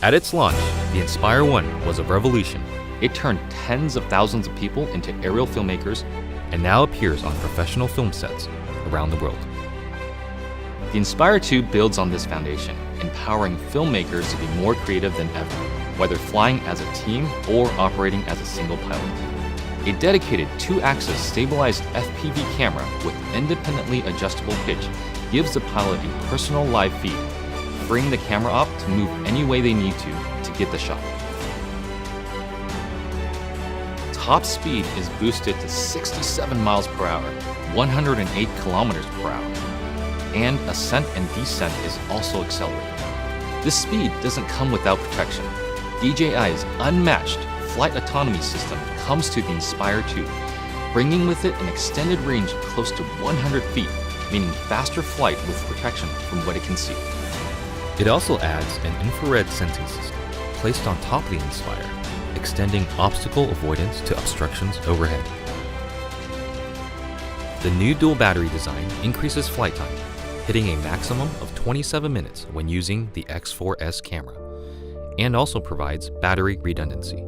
At its launch, the Inspire 1 was a revolution. It turned tens of thousands of people into aerial filmmakers and now appears on professional film sets around the world. The Inspire 2 builds on this foundation, empowering filmmakers to be more creative than ever, whether flying as a team or operating as a single pilot. A dedicated 2-axis stabilized FPV camera with independently adjustable pitch gives the pilot a personal live feed, freeing the camera op to move any way they need to get the shot. Top speed is boosted to 67 miles per hour, 108 kilometers per hour, and ascent and descent is also accelerated. This speed doesn't come without protection. DJI's unmatched flight autonomy system comes to the Inspire 2, bringing with it an extended range close to 100 feet, meaning faster flight with protection from what it can see. It also adds an infrared sensing system placed on top of the Inspire, extending obstacle avoidance to obstructions overhead. The new dual battery design increases flight time, hitting a maximum of 27 minutes when using the X4S camera, and also provides battery redundancy.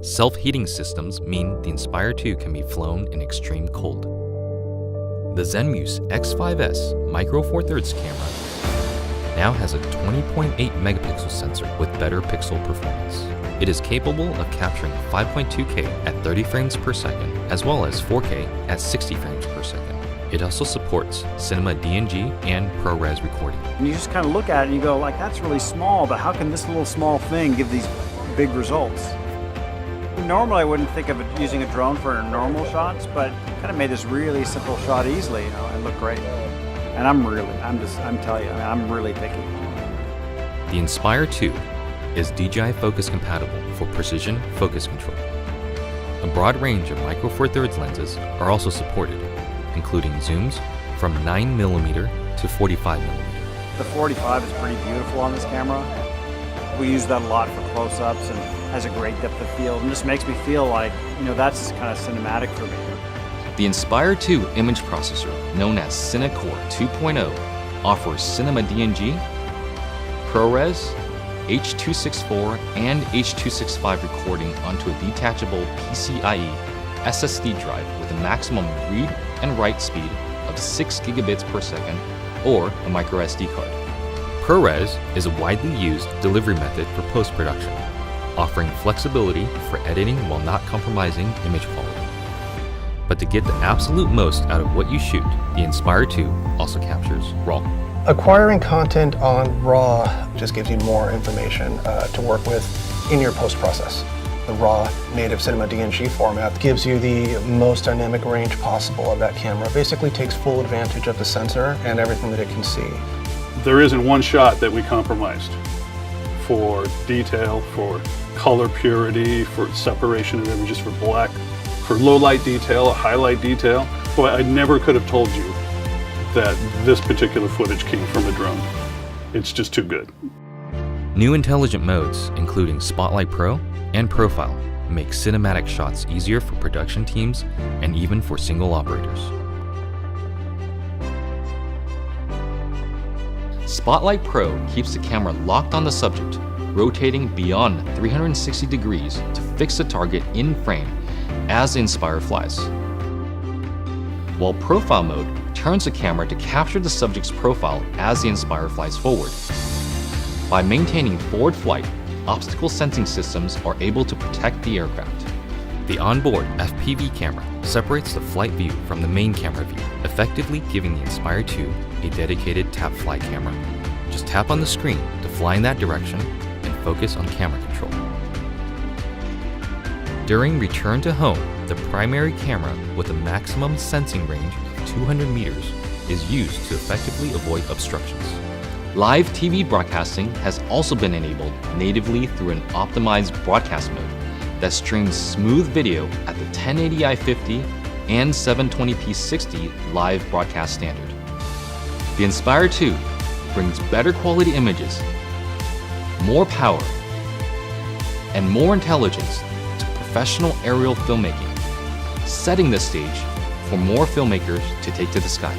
Self-heating systems mean the Inspire 2 can be flown in extreme cold. The Zenmuse X5S Micro Four Thirds camera now has a 20.8 megapixel sensor with better pixel performance. It is capable of capturing 5.2K at 30 frames per second, as well as 4K at 60 frames per second. It also supports Cinema DNG and ProRes recording. And you just kind of look at it and you go, like, that's really small, but how can this little small thing give these big results? Normally I wouldn't think of it using a drone for normal shots, but kind of made this really simple shot easily, and looked great. And I'm telling you, I'm really picky. The Inspire 2 is DJI Focus compatible for precision focus control. A broad range of Micro Four Thirds lenses are also supported, including zooms from 9mm to 45mm. The 45 is pretty beautiful on this camera. We use that a lot for close-ups and has a great depth of field and just makes me feel like, that's kind of cinematic for me. The Inspire 2 image processor, known as CineCore 2.0, offers Cinema DNG, ProRes, H.264, and H.265 recording onto a detachable PCIe SSD drive with a maximum read and write speed of 6 gigabits per second or a micro SD card. ProRes is a widely used delivery method for post-production, offering flexibility for editing while not compromising image quality. But to get the absolute most out of what you shoot, the Inspire 2 also captures RAW. Acquiring content on RAW just gives you more information to work with in your post-process. The RAW native Cinema DNG format gives you the most dynamic range possible of that camera. Basically takes full advantage of the sensor and everything that it can see. There isn't one shot that we compromised for detail, for color purity, for separation of images, for black, for low light detail, highlight detail. Boy, I never could have told you that this particular footage came from a drone. It's just too good. New intelligent modes, including Spotlight Pro and Profile, make cinematic shots easier for production teams and even for single operators. Spotlight Pro keeps the camera locked on the subject, rotating beyond 360 degrees to fix the target in frame as the Inspire flies. While Profile mode turns the camera to capture the subject's profile as the Inspire flies forward. By maintaining forward flight, obstacle sensing systems are able to protect the aircraft. The onboard FPV camera separates the flight view from the main camera view, effectively giving the Inspire 2 a dedicated tap fly camera. Just tap on the screen to fly in that direction and focus on camera control. During return to home, the primary camera with a maximum sensing range of 200 meters is used to effectively avoid obstructions. Live TV broadcasting has also been enabled natively through an optimized broadcast mode that streams smooth video at the 1080i 50 and 720p 60 live broadcast standard. The Inspire 2 brings better quality images, more power, and more intelligence to professional aerial filmmaking, setting the stage for more filmmakers to take to the sky.